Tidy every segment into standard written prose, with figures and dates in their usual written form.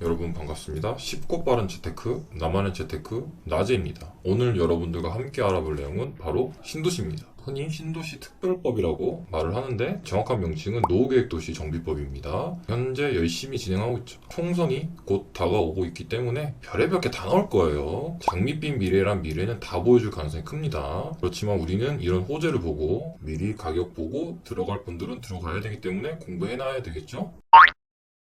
여러분 반갑습니다. 쉽고 빠른 재테크, 나만의 재테크, 나재입니다. 오늘 여러분들과 함께 알아볼 내용은 바로 신도시입니다. 흔히 신도시 특별법이라고 말을 하는데 정확한 명칭은 노후계획도시 정비법입니다. 현재 열심히 진행하고 있죠. 총선이 곧 다가오고 있기 때문에 별의별 게 다 나올 거예요. 장밋빛 미래란 미래는 다 보여줄 가능성이 큽니다. 그렇지만 우리는 이런 호재를 보고 미리 가격 보고 들어갈 분들은 들어가야 되기 때문에 공부해놔야 되겠죠?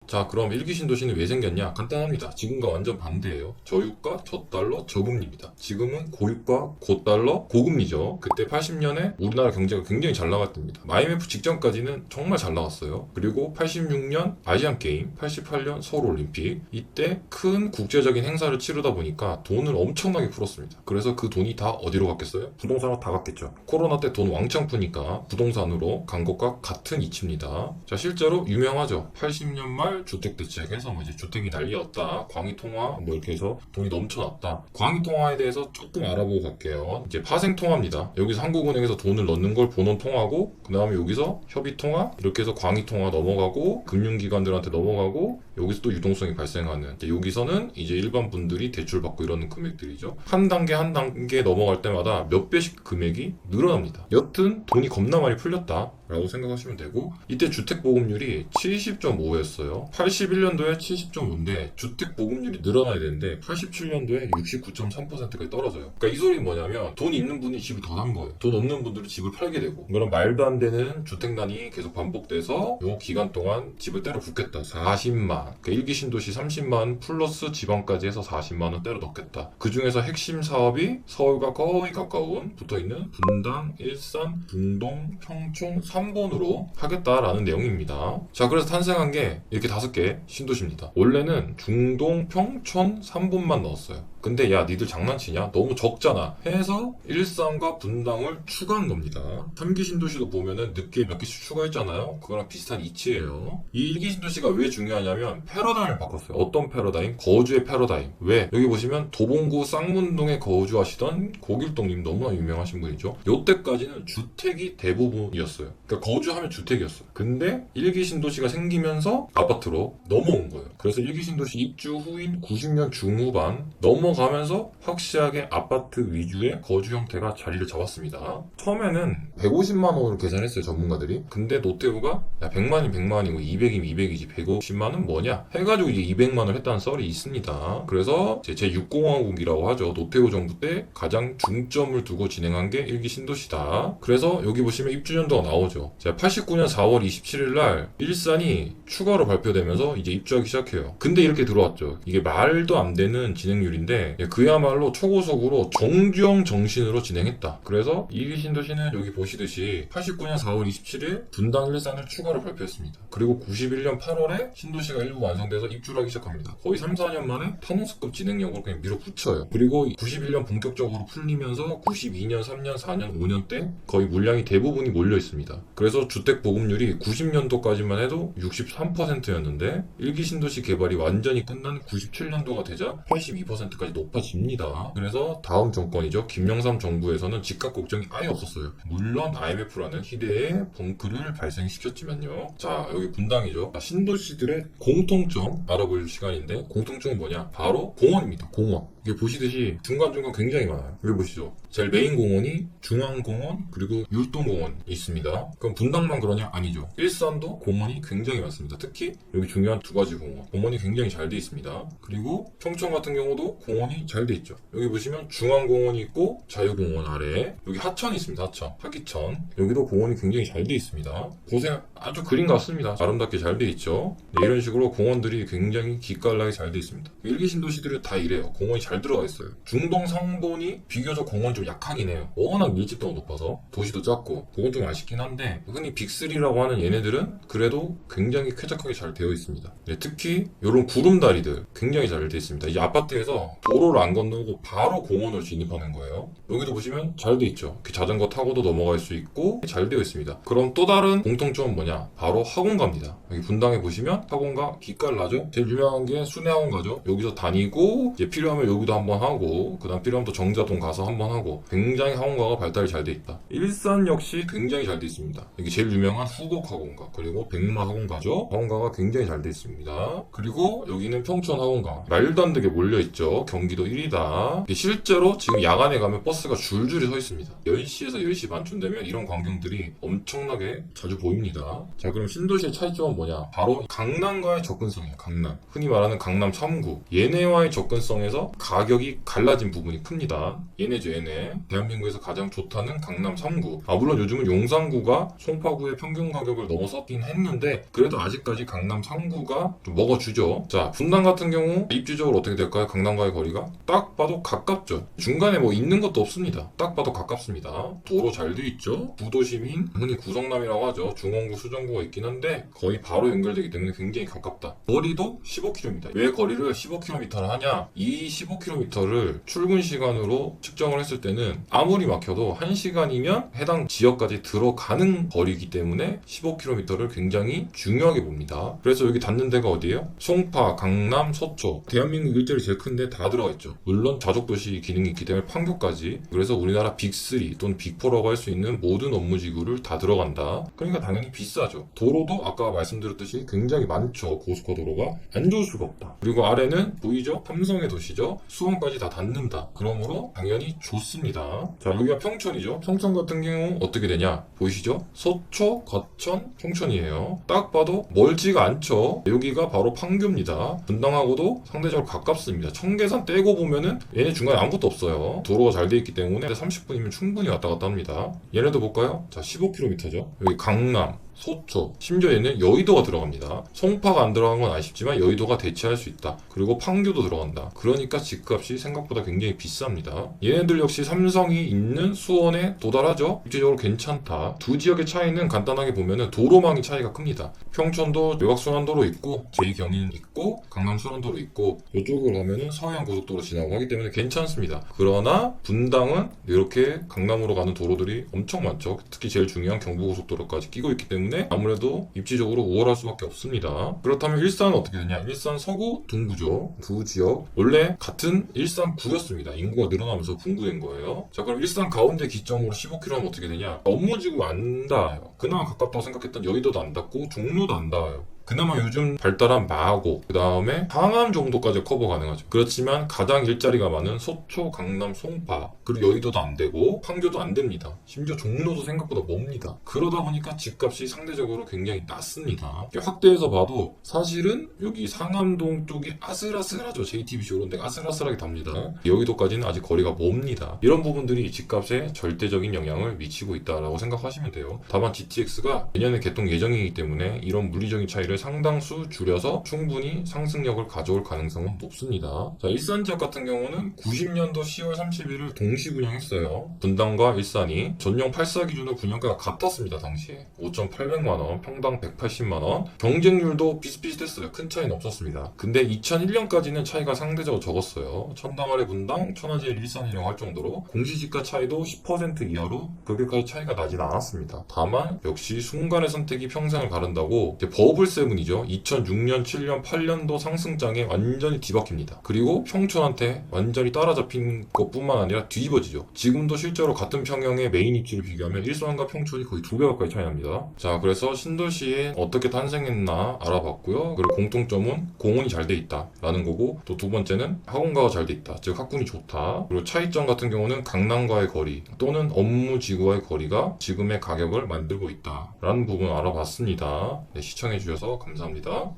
자, 그럼 일기 신도시는 왜 생겼냐? 간단합니다. 지금과 완전 반대예요. 저유가, 저달러, 저금리입니다. 지금은 고유가, 고달러, 고금리죠. 그때 80년에 우리나라 경제가 굉장히 잘 나갔답니다. IMF 직전까지는 정말 잘 나갔어요. 그리고 86년 아시안게임, 88년 서울올림픽, 이때 큰 국제적인 행사를 치르다 보니까 돈을 엄청나게 풀었습니다. 그래서 그 돈이 다 어디로 갔겠어요? 부동산으로 다 갔겠죠. 코로나 때 돈 왕창 푸니까 부동산으로 간 것과 같은 이치입니다. 자, 실제로 유명하죠. 80년 말 주택대책해서 이제 주택이 난리였다. 광의통화 이렇게 해서 돈이 넘쳐났다. 광의통화에 대해서 조금 알아보고 갈게요. 이제 파생통화입니다. 여기서 한국은행에서 돈을 넣는 걸 본원통화고, 그 다음에 여기서 협의통화 이렇게 해서 광의통화 넘어가고 금융기관들한테 넘어가고, 여기서 또 유동성이 발생하는, 여기서는 이제 일반 분들이 대출받고 이러는 금액들이죠. 한 단계 한 단계 넘어갈 때마다 몇 배씩 금액이 늘어납니다. 여튼 돈이 겁나 많이 풀렸다 라고 생각하시면 되고, 이때 주택보급률이 70.5였어요. 81년도에 70.5인데 주택보급률이 늘어나야 되는데 87년도에 69.3%까지 떨어져요. 그러니까 이 소리는 뭐냐면 돈 있는 분이 집을 더 산 거예요. 돈 없는 분들은 집을 팔게 되고, 그런 말도 안 되는 주택난이 계속 반복돼서 요 기간 동안 집을 때려 붓겠다. 40만, 그러니까 일기 신도시 30만 플러스 지방까지 해서 40만 원 때려 넣겠다. 그 중에서 핵심 사업이 서울과 거의 가까운 붙어있는 분당, 일산, 중동, 평촌 3번으로 하겠다라는 내용입니다. 자, 그래서 탄생한 게 이렇게 5개 신도시입니다. 원래는 중동, 평촌 3번만 넣었어요. 근데 야, 니들 장난치냐? 너무 적잖아 해서 일산과 분당을 추가한 겁니다. 3기 신도시도 보면은 늦게 몇 개씩 추가했잖아요. 그거랑 비슷한 이치예요. 이 1기 신도시가 왜 중요하냐면 패러다임을 바꿨어요. 어떤 패러다임? 거주의 패러다임. 왜? 여기 보시면 도봉구 쌍문동에 거주하시던 고길동님, 너무나 유명하신 분이죠. 요때까지는 주택이 대부분이었어요. 그러니까 거주하면 주택이었어요. 근데 1기 신도시가 생기면서 아파트로 넘어온 거예요. 그래서 1기 신도시 입주 후인 90년 중후반 넘어가면서 확실하게 아파트 위주의 거주 형태가 자리를 잡았습니다. 처음에는 150만 원으로 계산했어요, 전문가들이. 근데 노태우가 야, 100만이면 100만이고 200이면 200이지 150만은 뭐냐 해가지고 이제 200만 원을 했다는 썰이 있습니다. 그래서 제6공화국이라고 하죠. 노태우 정부 때 가장 중점을 두고 진행한 게 1기 신도시다. 그래서 여기 보시면 입주 연도가 나오죠. 89년 4월 27일 날 일산이 추가로 발표되면서 이제 입주하기 시작해요. 근데 이렇게 들어왔죠. 이게 말도 안 되는 진행률인데 그야말로 초고속으로 정주행 정신으로 진행했다. 그래서 2기 신도시는 여기 보시듯이 89년 4월 27일 분당 일산을 추가로 발표했습니다. 그리고 91년 8월에 신도시가 일부 완성돼서 입주를 하기 시작합니다. 거의 3, 4년 만에 타노스급 진행력으로 그냥 밀어붙여요. 그리고 91년 본격적으로 풀리면서 92년, 3년, 4년, 5년 때 거의 물량이 대부분이 몰려 있습니다. 그래서 주택 보급률이 90년도까지만 해도 63%였는데 1기 신도시 개발이 완전히 끝난 97년도가 되자 82%까지 높아집니다. 그래서 다음 정권이죠. 김영삼 정부에서는 집값 걱정이 아예 없었어요. 물론 IMF라는 희대의 벙크를 발생시켰지만요. 자, 여기 분당이죠. 신도시들의 공통점 알아볼 시간인데, 공통점은 뭐냐? 바로 공원입니다. 공원. 이게 보시듯이 중간중간 굉장히 많아요. 여기 보시죠. 제일 메인 공원이 중앙공원 그리고 율동공원이 있습니다. 그럼 분당만 그러냐? 아니죠. 일산도 공원이 굉장히 많습니다. 특히 여기 중요한 두 가지 공원. 공원이 굉장히 잘 돼 있습니다. 그리고 평촌 같은 경우도 공원이 잘 돼 있죠. 여기 보시면 중앙공원이 있고 자유공원 아래에 여기 하천이 있습니다. 하천, 하기천. 여기도 공원이 굉장히 잘 돼 있습니다. 곳에 아주 그림 같습니다. 아름답게 잘 돼 있죠. 네, 이런 식으로 공원들이 굉장히 기깔나게 잘 돼 있습니다. 1기 신도시들은 다 이래요. 공원이 잘 들어가 있어요. 중동 상본이 비교적 공원이 좀 약하긴 해요. 워낙 밀집도가 높아서 도시도 작고 그건 좀 아쉽긴 한데, 흔히 빅3라고 하는 얘네들은 그래도 굉장히 쾌적하게 잘 되어 있습니다. 네, 특히 이런 구름다리들 굉장히 잘 되어 있습니다. 이 아파트에서 도로를 안 건너고 바로 공원을 진입하는 거예요. 여기도 보시면 잘 돼 있죠. 이렇게 자전거 타고도 넘어갈 수 있고 잘 되어 있습니다. 그럼 또 다른 공통점은 뭐냐? 바로 학원가입니다. 여기 분당에 보시면 학원가 기깔 나죠? 제일 유명한 게 순회학원가죠. 여기서 다니고 이제 필요하면 여기도 한번 하고 그다음 필요하면 또 정자동 가서 한번 하고 굉장히 학원가가 발달이 잘 돼 있다. 일산 역시 굉장히 잘 돼 있습니다. 여기 제일 유명한 후곡 학원가 그리고 백마 학원가죠. 학원가가 굉장히 잘 돼 있습니다. 그리고 여기는 평촌 학원가 말도 안 되게 몰려있죠. 경기도 1위다. 실제로 지금 야간에 가면 버스가 줄줄이 서 있습니다. 10시에서 10시 반쯤 되면 이런 광경들이 엄청나게 자주 보입니다. 자, 그럼 신도시의 차이점은 뭐냐? 바로 강남과의 접근성이에요. 강남. 흔히 말하는 강남 3구. 얘네와의 접근성에서 가격이 갈라진 부분이 큽니다. 얘네죠, 얘네. 대한민국에서 가장 좋다는 강남 3구. 물론 요즘은 용산구가 송파구의 평균 가격을 넘어섰긴 했는데 그래도 아직까지 강남 3구가 좀 먹어주죠. 자, 분당 같은 경우 입지적으로 어떻게 될까요? 강남과의 거리가? 딱 봐도 가깝죠. 중간에 뭐 있는 것도 없습니다. 딱 봐도 가깝습니다. 도로 잘 돼 있죠. 구도시민, 흔히 구성남이라고 하죠. 중원구, 수정구가 있긴 한데 거의 바로 연결되기 때문에 굉장히 가깝다. 거리도 15km. 왜 거리를 15km를 하냐? 이 15km를 출근 시간으로 측정을 했을 때는 아무리 막혀도 1시간이면 해당 지역까지 들어가는 거리이기 때문에 15km를 굉장히 중요하게 봅니다. 그래서 여기 닿는 데가 어디예요? 송파, 강남, 서초. 대한민국 일자리 제일 큰데 다 들어가 있죠. 물론 자족도시 기능이 있기 때문에 판교까지. 그래서 우리나라 빅3 또는 빅4라고 할 수 있는 모든 업무지구를 다 들어간다. 그러니까 당연히 비싸죠. 도로도 아까 말씀드렸듯이 굉장히 많죠. 고속화도로가. 안 좋을 수가 없다. 그리고 아래는 보이죠? 삼성의 도시죠. 수원까지 다 닿는다. 그러므로 당연히 좋습니다. 자, 여기가 평촌이죠. 평촌 같은 경우 어떻게 되냐? 보이시죠? 서초, 거천, 평촌이에요. 딱 봐도 멀지가 않죠. 여기가 바로 판교입니다. 분당하고도 상대적으로 가깝습니다. 청계산 떼고 보면은 얘네 중간에 아무것도 없어요. 도로가 잘 돼 있기 때문에 30분이면 충분히 왔다 갔다 합니다. 얘네도 볼까요? 자, 15km죠. 여기 강남, 소초, 심지어 얘는 여의도가 들어갑니다. 송파가 안 들어간 건 아쉽지만 여의도가 대체할 수 있다. 그리고 판교도 들어간다. 그러니까 집값이 생각보다 굉장히 비쌉니다. 얘네들 역시 삼성이 있는 수원에 도달하죠. 입지적으로 괜찮다. 두 지역의 차이는 간단하게 보면은 도로망이 차이가 큽니다. 평촌도 외곽순환도로 있고 제2경인 있고 강남순환도로 있고 이쪽으로 가면은 서해안고속도로 지나고 하기 때문에 괜찮습니다. 그러나 분당은 이렇게 강남으로 가는 도로들이 엄청 많죠. 특히 제일 중요한 경부고속도로까지 끼고 있기 때문에 아무래도 입지적으로 우월할 수밖에 없습니다. 그렇다면 일산은 어떻게 되냐? 일산 서구, 동구죠. 두 지역 원래 같은 일산구였습니다. 인구가 늘어나면서 분구된 거예요. 자, 그럼 일산 가운데 기점으로 15km면 어떻게 되냐? 업무지구 안 닿아요. 그나마 가깝다고 생각했던 여의도도 안 닿고 종로도 안 닿아요. 그나마 요즘 발달한 마고, 그 다음에 상암 정도까지 커버 가능하죠. 그렇지만 가장 일자리가 많은 소초, 강남, 송파, 그리고 여의도도 안 되고 판교도 안 됩니다. 심지어 종로도 생각보다 멉니다. 그러다 보니까 집값이 상대적으로 굉장히 낮습니다. 확대해서 봐도 사실은 여기 상암동 쪽이 아슬아슬하죠. JTBC 이런 데가 아슬아슬하게 답니다. 여의도까지는 아직 거리가 멉니다. 이런 부분들이 집값에 절대적인 영향을 미치고 있다라고 생각하시면 돼요. 다만 GTX가 내년에 개통 예정이기 때문에 이런 물리적인 차이를 상당수 줄여서 충분히 상승력을 가져올 가능성은 높습니다. 자, 일산 지역 같은 경우는 90년도 10월 31일 동시 분양했어요. 분당과 일산이 전용 84 기준으로 분양가가 같았습니다. 당시에 5,800만원, 평당 180만원. 경쟁률도 비슷비슷했어요. 큰 차이는 없었습니다. 근데 2001년까지는 차이가 상대적으로 적었어요. 천당아래 분당, 천하제일 일산이라고 할 정도로 공시지가 차이도 10% 이하로 그렇게까지 차이가 나진 않았습니다. 다만 역시 순간의 선택이 평생을 가른다고 버블7 이죠. 2006년, 7년, 8년도 상승장에 완전히 뒤바뀝니다. 그리고 평촌한테 완전히 따라잡힌 것뿐만 아니라 뒤집어지죠. 지금도 실제로 같은 평형의 메인 입지를 비교하면 일산과 평촌이 거의 2배 가까이 차이 납니다. 자, 그래서 신도시에 어떻게 탄생했나 알아봤고요. 그리고 공통점은 공원이 잘 돼 있다 라는 거고, 또 두 번째는 학원가가 잘 돼 있다. 즉 학군이 좋다. 그리고 차이점 같은 경우는 강남과의 거리 또는 업무지구와의 거리가 지금의 가격을 만들고 있다 라는 부분을 알아봤습니다. 네, 시청해주셔서 감사합니다.